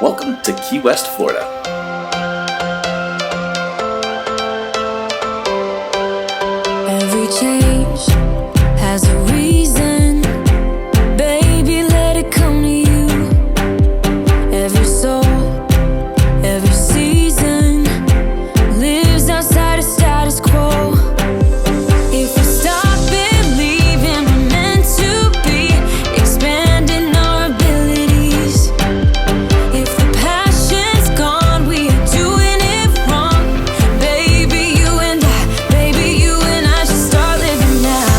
Welcome to Key West, Florida. Every change has a reason. Baby, let it come to you. Every soul, every season lives outside of status quo. If we stop believing we're meant to be, expanding our abilities. If the passion's gone, we are doing it wrong. Baby, you and I should start living now.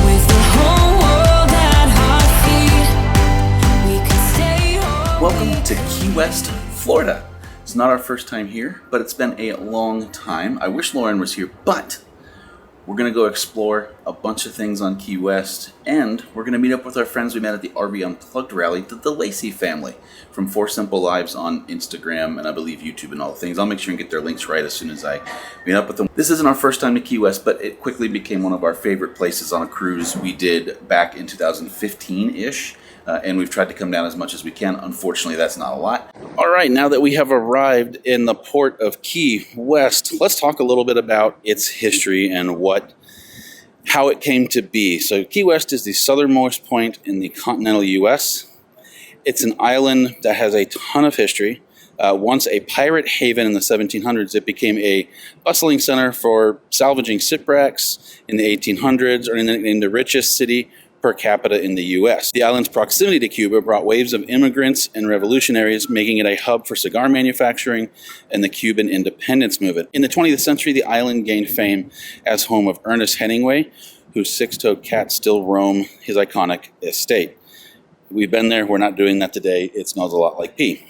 With the whole world at our feet, we can stay whole. Welcome to Key West, Florida. It's not our first time here, but it's been a long time. I wish Lauren was here, but we're going to go explore a bunch of things on Key West, and we're going to meet up with our friends we met at the RV Unplugged rally, the DeLacy family, from 4 Simple Lives on Instagram and I believe YouTube and all the things. I'll make sure and get their links right as soon as I meet up with them. This isn't our first time to Key West, but it quickly became one of our favorite places on a cruise we did back in 2015-ish. And we've tried to come down as much as we can. Unfortunately, that's not a lot. All right, now that we have arrived in the port of Key West, let's talk a little bit about its history and how it came to be. So Key West is the southernmost point in the continental U.S. It's an island that has a ton of history. Once a pirate haven in the 1700s, it became a bustling center for salvaging shipwrecks in the 1800s, or in the richest city per capita in the U.S. The island's proximity to Cuba brought waves of immigrants and revolutionaries, making it a hub for cigar manufacturing and the Cuban independence movement. In the 20th century, the island gained fame as home of Ernest Hemingway, whose six-toed cats still roam his iconic estate. We've been there. We're not doing that today. It smells a lot like pee.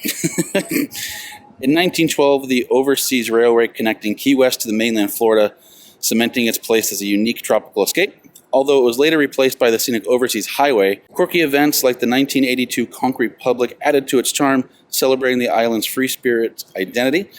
In 1912, the overseas railway connecting Key West to the mainland Florida, cementing its place as a unique tropical escape. Although it was later replaced by the scenic overseas highway, quirky events like the 1982 Conch Republic added to its charm, celebrating the island's free spirit identity.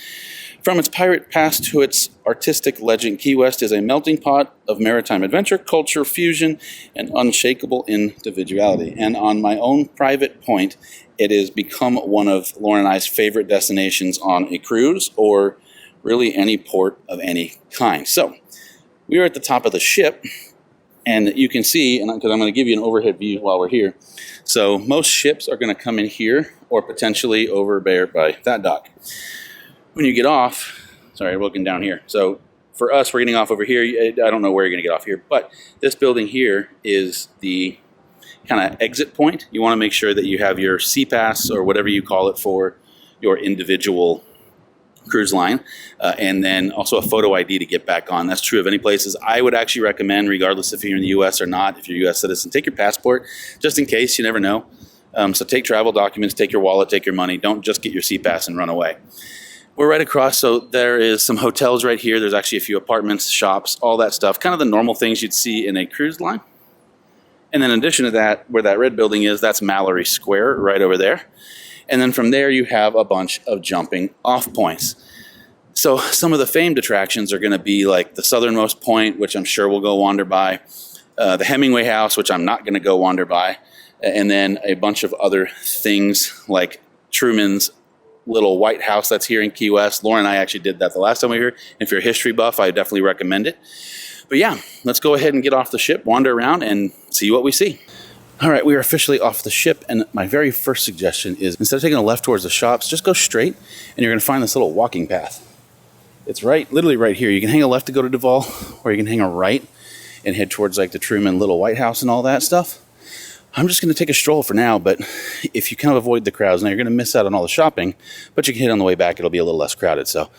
From its pirate past to its artistic legend, Key West is a melting pot of maritime adventure, culture, fusion, and unshakable individuality. And on my own private point, it has become one of Lauren and I's favorite destinations on a cruise or really any port of any kind. So we are at the top of the ship. And you can see, and because I'm going to give you an overhead view while we're here. So most ships are going to come in here or potentially over there by that dock. When you get off, sorry, I'm looking down here. So for us, we're getting off over here. I don't know where you're going to get off here, but this building here is the kind of exit point. You want to make sure that you have your C-Pass or whatever you call it for your individual cruise line, and then also a photo ID to get back on. That's true of any places. I would actually recommend, regardless if you're in the U.S. or not, if you're a U.S. citizen, take your passport, just in case. You never know. So take travel documents, take your wallet, take your money. Don't just get your C-Pass and run away. We're right across, so there is some hotels right here. There's actually a few apartments, shops, all that stuff, kind of the normal things you'd see in a cruise line. And then in addition to that, where that red building is, that's Mallory Square right over there. And then from there, you have a bunch of jumping off points. So some of the famed attractions are going to be like the Southernmost Point, which I'm sure we'll go wander by, the Hemingway House, which I'm not going to go wander by, and then a bunch of other things like Truman's little white house that's here in Key West. Lauren and I actually did that the last time we were here. If you're a history buff, I definitely recommend it. But yeah, let's go ahead and get off the ship, wander around, and see what we see. All right, we are officially off the ship, and my very first suggestion is instead of taking a left towards the shops, just go straight, and you're going to find this little walking path. It's literally right here. You can hang a left to go to Duval, or you can hang a right and head towards like the Truman Little White House and all that stuff. I'm just going to take a stroll for now, but if you kind of avoid the crowds, now you're going to miss out on all the shopping, but you can hit on the way back. It'll be a little less crowded, so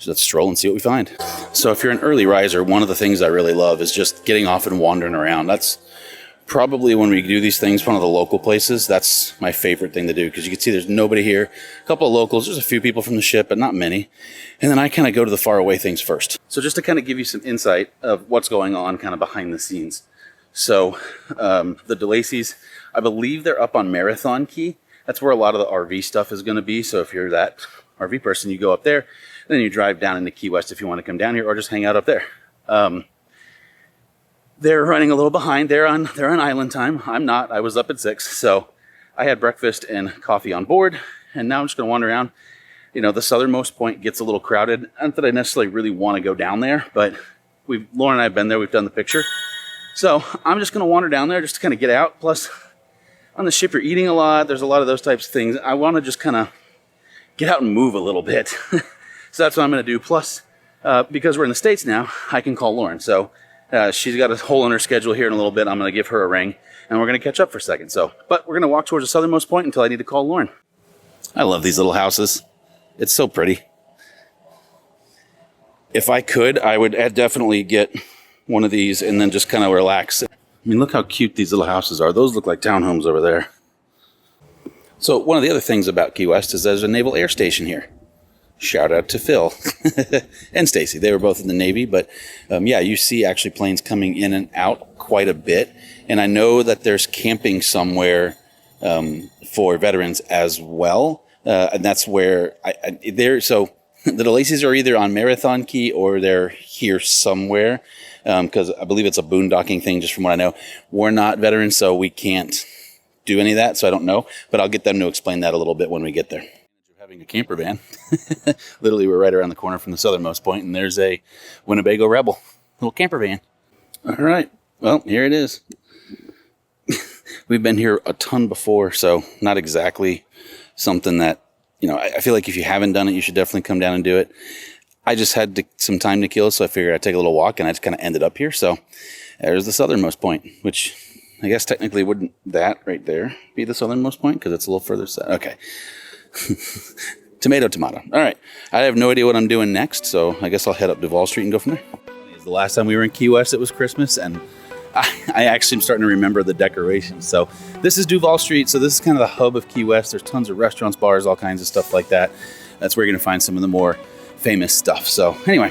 let's stroll and see what we find. So if you're an early riser, one of the things I really love is just getting off and wandering around. That's probably when we do these things, one of the local places, that's my favorite thing to do because you can see there's nobody here. A couple of locals, there's a few people from the ship, but not many. And then I kind of go to the far away things first. So just to kind of give you some insight of what's going on kind of behind the scenes. So the DeLacy's, I believe they're up on Marathon Key. That's where a lot of the RV stuff is going to be. So if you're that RV person, you go up there, and then you drive down into Key West if you want to come down here or just hang out up there. They're running a little behind. They're on island time. I'm not. I was up at 6, so I had breakfast and coffee on board, and now I'm just going to wander around. You know, the Southernmost Point gets a little crowded. Not that I necessarily really want to go down there, but Lauren and I have been there. We've done the picture. So I'm just going to wander down there just to kind of get out. Plus, on the ship, you're eating a lot. There's a lot of those types of things. I want to just kind of get out and move a little bit. So that's what I'm going to do. Plus, because we're in the States now, I can call Lauren. So she's got a hole in her schedule here in a little bit. I'm going to give her a ring, and we're going to catch up for a second. But we're going to walk towards the Southernmost Point until I need to call Lauren. I love these little houses. It's so pretty. If I could, I would definitely get one of these and then just kind of relax. I mean, look how cute these little houses are. Those look like townhomes over there. So one of the other things about Key West is there's a naval air station here. Shout out to Phil and Stacy. They were both in the Navy, but yeah, you see actually planes coming in and out quite a bit. And I know that there's camping somewhere for veterans as well. And that's where so the DeLacy's are either on Marathon Key or they're here somewhere. Because I believe it's a boondocking thing, just from what I know. We're not veterans, so we can't do any of that, so I don't know. But I'll get them to explain that a little bit when we get there. Having a camper van. Literally, we're right around the corner from the Southernmost Point, and there's a Winnebago Rebel little camper van. All right, well, here it is. We've been here a ton before, so not exactly something that, you know, I feel like if you haven't done it, you should definitely come down and do it. I just had some time to kill, so I figured I'd take a little walk, and I just kind of ended up here. So there's the Southernmost Point, which I guess technically wouldn't that right there be the Southernmost Point because it's a little further south. Okay. Tomato. All right. I have no idea what I'm doing next, so I guess I'll head up Duval Street and go from there. The last time we were in Key West, it was Christmas, and I actually am starting to remember the decorations. So this is Duval Street, so this is kind of the hub of Key West. There's tons of restaurants, bars, all kinds of stuff like that. That's where you're going to find some of the more famous stuff. So anyway.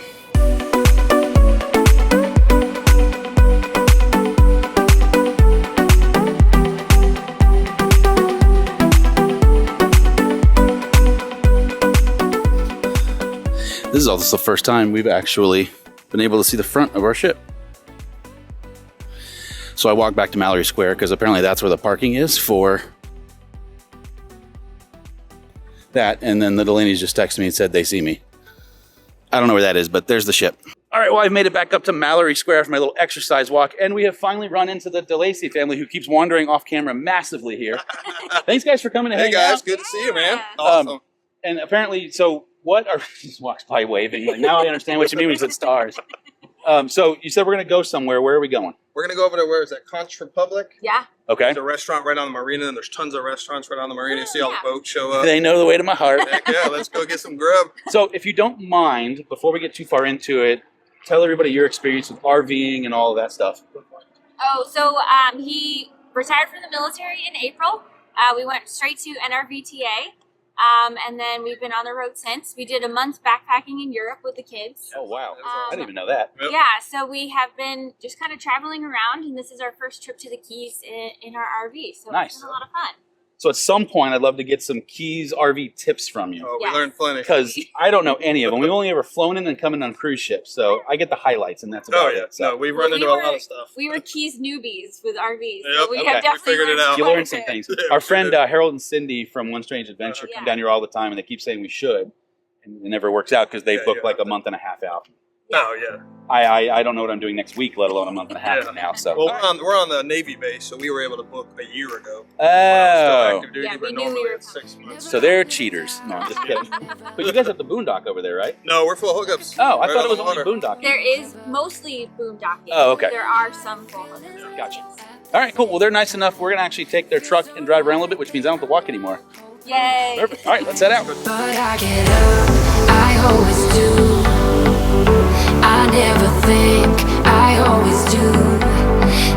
This is also the first time we've actually been able to see the front of our ship. So I walked back to Mallory Square because apparently that's where the parking is for that. And then the Delaney's just texted me and said they see me. I don't know where that is, but there's the ship. All right, well, I've made it back up to Mallory Square for my little exercise walk, and we have finally run into the DeLacy family, who keeps wandering off camera massively here. Thanks, guys, for coming to hang out. Hey, guys, good to see you, man. Awesome. And apparently, so what are... He just walks by waving. Like, now I understand what you mean when you said stars. So you said we're going to go somewhere. Where are we going? We're going to go over to, where is that, Conch Republic? Yeah. Okay. There's a restaurant right on the marina, and there's tons of restaurants right on the marina. You see all the boats show up. They know the way to my heart. Heck yeah, let's go get some grub. So if you don't mind, before we get too far into it, tell everybody your experience with RVing and all of that stuff. Oh, so he retired from the military in April. We went straight to NRVTA. And then we've been on the road since. We did a month backpacking in Europe with the kids. Oh, wow. I didn't even know that. Yep. Yeah, so we have been just kind of traveling around, and this is our first trip to the Keys in our RV. So Nice. It's been a lot of fun. So at some point, I'd love to get some Keys RV tips from you. Oh, we Yes. learned plenty. Because I don't know any of them. We've only ever flown in and come in on cruise ships. So I get the highlights, and that's about Oh, yeah. it. So No, we've run into a lot of stuff. We were Keys newbies with RVs. Yep. So we Okay. have definitely We figured it learned out. you quite a learn some bit. things. Yeah, Our we friend did. Harold and Cindy from One Strange Adventure come Yeah. down here all the time, and they keep saying we should. And it never works out because they Yeah, book yeah. like a month and a half out. Oh, yeah. I don't know what I'm doing next week, let alone a month and a half Yeah. from now. So. Well, we're on the Navy base, so we were able to book a year ago. Oh. Active duty, Yeah, we but knew we normally were it's 6 months. So they're cheaters. No, I'm just kidding. But you guys have the boondock over there, right? No, we're full of hookups. Oh, I Right thought on it was the only water. boondocking. There is mostly boondocking. Oh, okay. There are some full hookups. Gotcha. All right, cool. Well, they're nice enough. We're going to actually take their truck and drive around a little bit, which means I don't have to walk anymore. Yay! Perfect. All right, let's head out. But I get up, I always do. I never think, I always do.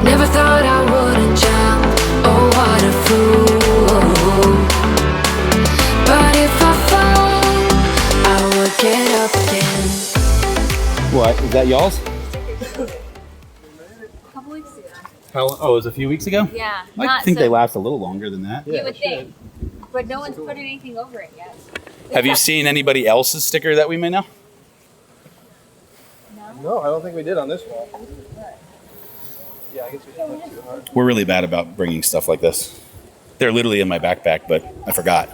Never thought I wouldn't jump, oh what a fool. But if I fall, I would get up again. What? Is that y'all's? A couple weeks ago. Oh, it was a few weeks ago? Yeah. I not think so, they last a little longer than that. You would think. But no one's put anything over it yet. Have you seen anybody else's sticker that we may know? No, I don't think we did on this wall. Yeah, I guess we didn't look too hard. We're really bad about bringing stuff like this. They're literally in my backpack, but I forgot.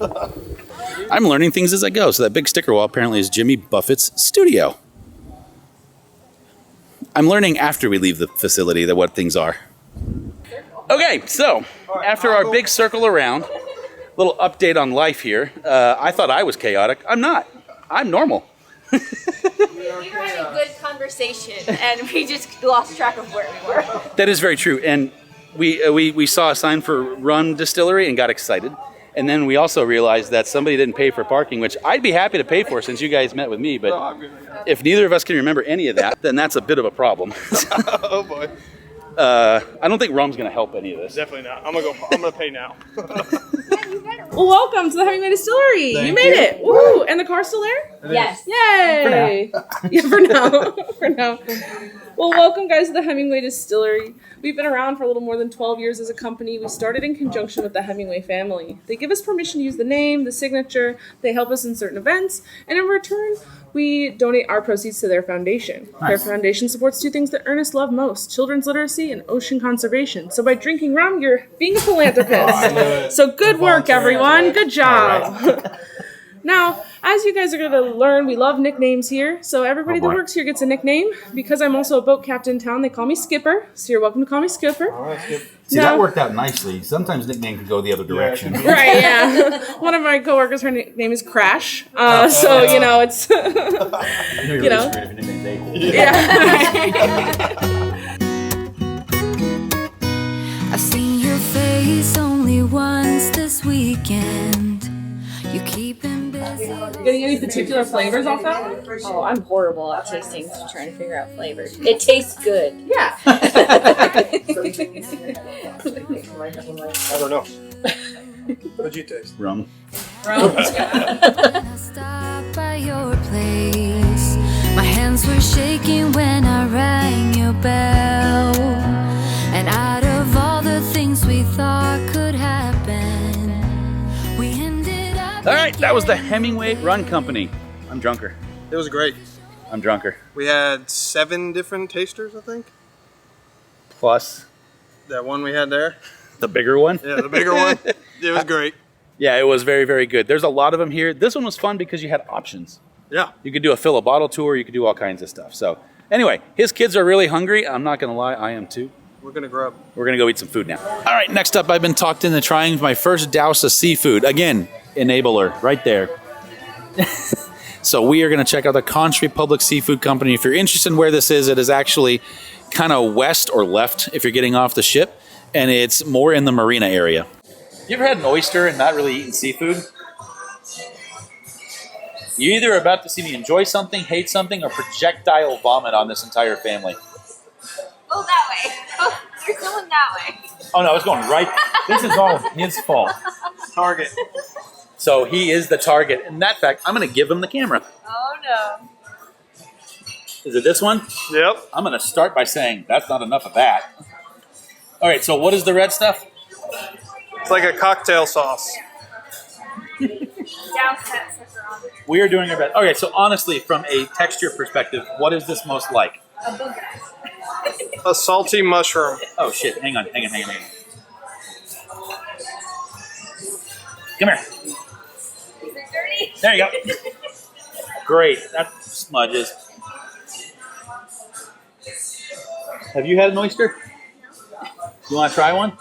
I'm learning things as I go. So that big sticker wall apparently is Jimmy Buffett's studio. I'm learning after we leave the facility that what things are. Okay, so after our big circle around, little update on life here. I thought I was chaotic. I'm not. I'm normal. We were having a good conversation, and we just lost track of where we were. That is very true. And we saw a sign for Rum Distillery and got excited. And then we also realized that somebody didn't pay for parking, which I'd be happy to pay for since you guys met with me. But if neither of us can remember any of that, then that's a bit of a problem. Oh boy. I don't think rum's going to help any of this. Definitely not. I'm gonna pay now. Well, welcome to the Hemingway Distillery. You made it. Woo! And the car's still there? Yes. Yay! Yeah, for now. For now. Well, welcome, guys, to the Hemingway Distillery. We've been around for a little more than 12 years as a company. We started in conjunction with the Hemingway family. They give us permission to use the name, the signature, they help us in certain events, and in return, we donate our proceeds to their foundation. Nice. Their foundation supports two things that Ernest loved most, children's literacy and ocean conservation. So by drinking rum, you're being a philanthropist. So good work, everyone. Good job. Now, as you guys are going to learn, we love nicknames here. So everybody that works here gets a nickname. Because I'm also a boat captain in town, they call me Skipper. So you're welcome to call me Skipper. All right, Skip. See, that worked out nicely. Sometimes nickname could go the other direction. Right, yeah. One of my coworkers, her name is Crash. So, you know, it's, you know. Yeah. I've seen your face only once this weekend. You keep him busy. Getting any particular flavors off that one? Oh, I'm horrible at tasting, trying to figure out flavors. It tastes good. Yeah. I don't know. What'd you taste? Rum. I stopped by your place. My hands were shaking when I rang your bell. And out of all the things we thought could happen, we ended up. All right, that was the Hemingway Run Company. I'm drunker. It was great. I'm drunker. We had 7 different tasters, I think. Plus That one we had there. the bigger one. Yeah, the bigger one. It was great. Yeah, it was very, very good. There's a lot of them here. This one was fun because you had options. Yeah. You could do a fill a bottle tour. You could do all kinds of stuff. So anyway, his kids are really hungry. I'm not going to lie. I am too. We're gonna grub. We're going to go eat some food now. All right, next up, I've been talked into trying my first douse of seafood. Again, enabler right there. So we are going to check out the Country Public Seafood Company. If you're interested in where this is, it is actually kind of west or left if you're getting off the ship, and it's more in the marina area. You ever had an oyster and not really eaten seafood? You either are about to see me enjoy something, hate something, or projectile vomit on this entire family. Oh, that way. Oh, you're going that way. Oh no, it's going right. This is all his fault. Target. So he is the target. In that fact, I'm going to give him the camera. Oh, no. Is it this one? Yep. I'm going to start by saying that's not enough of that. All right, so what is the red stuff? It's like a cocktail sauce. Douse that sucker on there. We are doing our best. Okay, so honestly, from a texture perspective, what is this most like? A booger. A salty mushroom. Oh shit, hang on. Come here. Is it dirty? There you go. Great, that smudges. Have you had an oyster? You want to try one?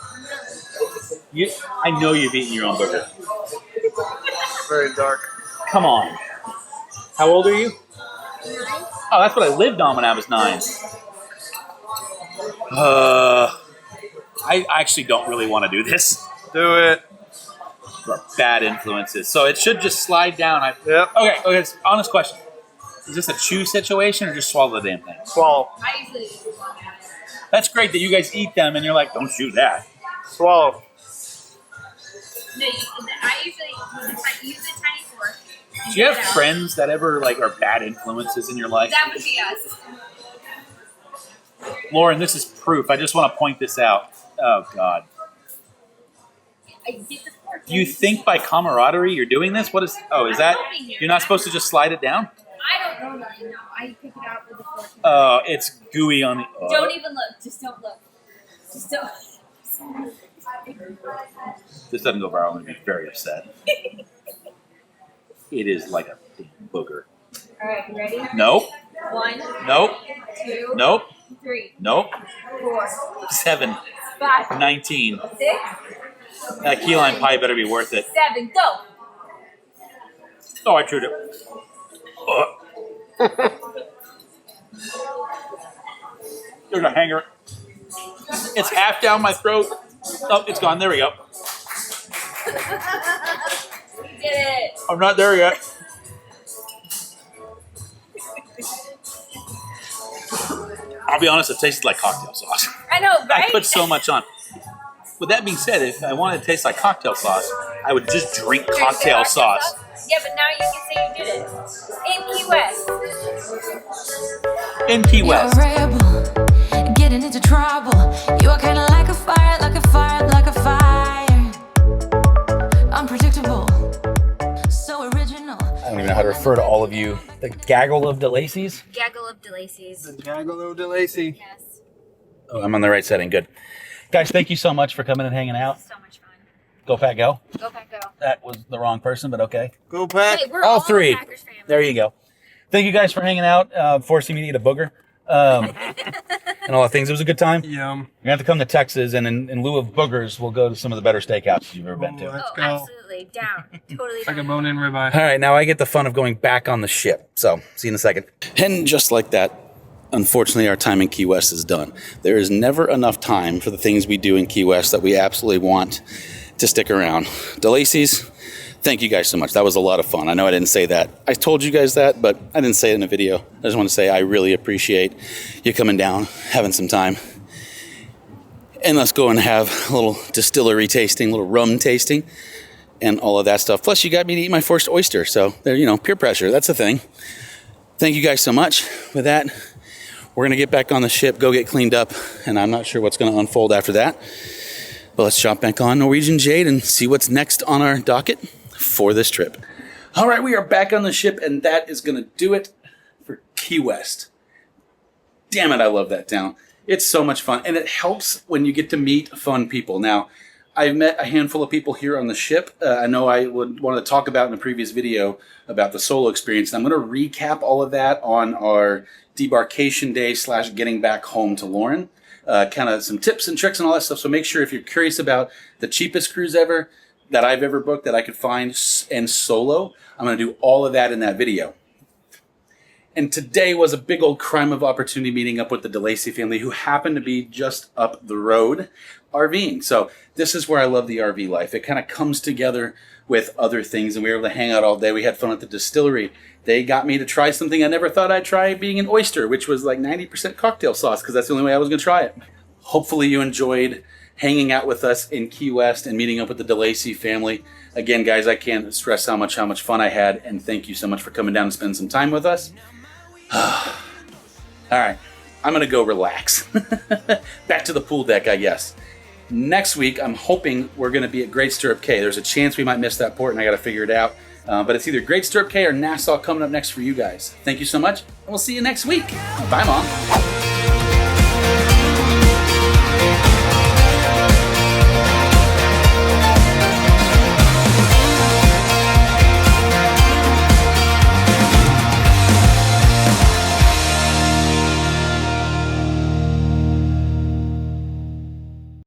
I know you've eaten your own burger. Very dark. Come on. How old are you? Oh, that's what I lived on when I was 9. I actually don't really want to do this. Do it. Bad influences. So it should just slide down. Yep. Okay, honest question. Is this a chew situation or just swallow the damn thing? Swallow. I usually That's great that you guys eat them and you're like, don't chew that. Swallow. No, I usually use a tiny fork. Do you have friends that ever are bad influences in your life? That would be us. Lauren, this is proof. I just want to point this out. Oh, God. I get the fork. Do you think by camaraderie you're doing this? What is... Oh, is that... You're not supposed to just slide it down? I don't know that. No, I pick it out with a fork. Oh, it's gooey on the... Oh. Don't even look. Just don't look. Just don't. This doesn't go viral. I'm going to be very upset. It is like a big booger. All right, you ready? Nope. 1, Nope. 2, Nope. 3, Nope. 4, 7. 5, 19. 6, That key lime pie better be worth it. 7, go. Oh, I chewed it. There's a hanger. It's half down my throat. Oh, it's gone. There we go. You did it. I'm not there yet. I'll be honest, it tasted like cocktail sauce. I know, right? I put so much on. With that being said, if I wanted to taste like cocktail sauce, I would just drink cocktail sauce. Yeah, but now you can say you did it. In Key West. In Key You're a West. rebel, getting into trouble. You are kind of like a fire, like a fire, like a fire. Unpredictable, so original. I don't even know how to refer to all of you. The gaggle of DeLacy's. Gaggle of DeLacy's. The gaggle of DeLacy. Yes. Oh, I'm on the right setting. Good. Guys, thank you so much for coming and hanging out. So much fun. Go Pack Go. Go Pack Go. That was the wrong person, but okay. Go Pack. Hey, we're All all three. a Packers family. There you go. Thank you guys for hanging out, forcing me to eat a booger, and all the things. It was a good time. You're Yum. going to have to come to Texas, and in lieu of boogers, we'll go to some of the better steakhouses you've ever been to. Let's Oh, go. absolutely. Down. Totally Like a down. bone-in ribeye. All right, now I get the fun of going back on the ship. So, see you in a second. And just like that, unfortunately, our time in Key West is done. There is never enough time for the things we do in Key West that we absolutely want to stick around. DeLacy's, thank you guys so much. That was a lot of fun. I know I didn't say that. I told you guys that, but I didn't say it in a video. I just want to say I really appreciate you coming down, having some time. And let's go and have a little distillery tasting, a little rum tasting, and all of that stuff. Plus, you got me to eat my first oyster. So, there, peer pressure. That's a thing. Thank you guys so much. With that, we're going to get back on the ship, go get cleaned up, and I'm not sure what's going to unfold after that. But let's jump back on Norwegian Jade and see what's next on our docket for this trip. All right, we are back on the ship, and that is going to do it for Key West. Damn it, I love that town. It's so much fun, and it helps when you get to meet fun people. Now, I've met a handful of people here on the ship. I know I would want to talk about in a previous video about the solo experience. And I'm going to recap all of that on our debarkation day / getting back home to Lauren. Kind of some tips and tricks and all that stuff. So make sure if you're curious about the cheapest cruise ever that I've ever booked that I could find and solo, I'm going to do all of that in that video. And today was a big old crime of opportunity meeting up with the DeLacy family who happened to be just up the road RVing. So this is where I love the RV life. It kind of comes together with other things, and we were able to hang out all day. We had fun at the distillery. They got me to try something I never thought I'd try, being an oyster, which was like 90% cocktail sauce because that's the only way I was going to try it. Hopefully you enjoyed hanging out with us in Key West and meeting up with the DeLacy family. Again, guys, I can't stress how much fun I had, and thank you so much for coming down and spending some time with us. All right, I'm going to go relax. Back to the pool deck, I guess. Next week, I'm hoping we're going to be at Great Stirrup Cay. There's a chance we might miss that port, and I got to figure it out. But it's either Great Stirrup Cay or Nassau coming up next for you guys. Thank you so much, and we'll see you next week. Bye, Mom.